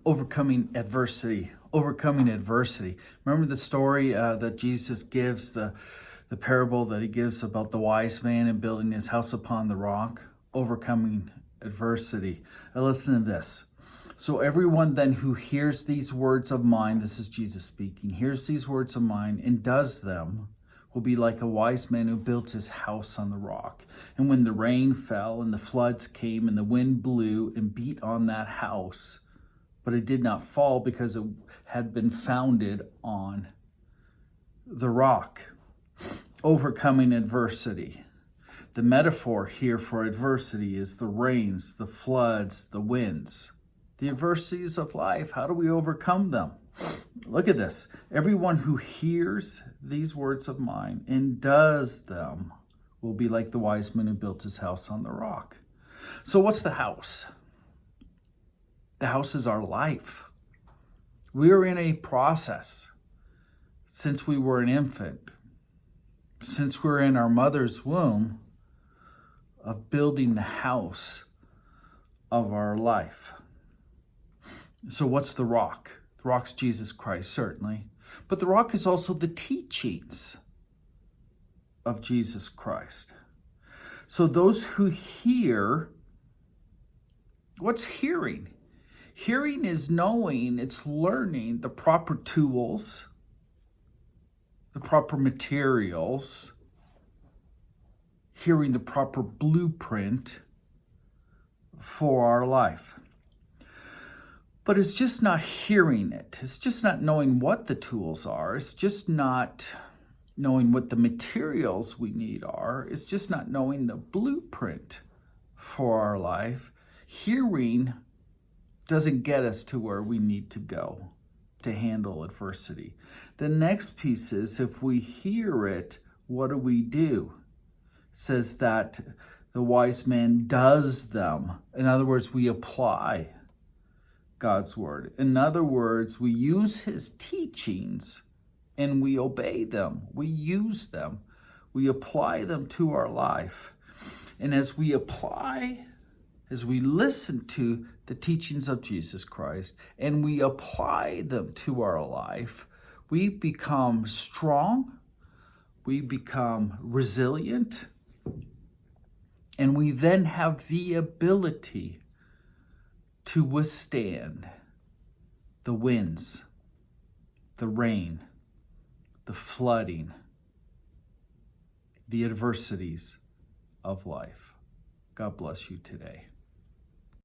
overcoming adversity. Overcoming adversity. Remember the story that Jesus gives, the parable that he gives about the wise man and building his house upon the rock? Overcoming adversity. Now listen to this. So everyone then who hears these words of mine, this is Jesus speaking, hears these words of mine and does them, will be like a wise man who built his house on the rock. And when the rain fell and the floods came and the wind blew and beat on that house, but it did not fall because it had been founded on the rock. Overcoming adversity. The metaphor here for adversity is the rains, the floods, the winds. The adversities of life, how do we overcome them? Look at this. Everyone who hears these words of mine and does them will be like the wise man who built his house on the rock. So what's the house? The house is our life. We are in a process since we were an infant, since we're in our mother's womb, of building the house of our life. So what's the rock? The rock's Jesus Christ, certainly. But the rock is also the teachings of Jesus Christ. So those who hear, what's hearing? Hearing is knowing, it's learning the proper tools, the proper materials, hearing the proper blueprint for our life. But it's just not hearing it. It's just not knowing what the tools are. It's just not knowing what the materials we need are. It's just not knowing the blueprint for our life. Hearing doesn't get us to where we need to go to handle adversity. The next piece is, if we hear it, what do? It says that the wise man does them. In other words, we apply God's word. In other words, we use his teachings and we obey them. We use them. We apply them to our life. And as we listen to the teachings of Jesus Christ and we apply them to our life, we become strong, we become resilient, and we then have the ability to withstand the winds, the rain, the flooding, the adversities of life. God bless you today.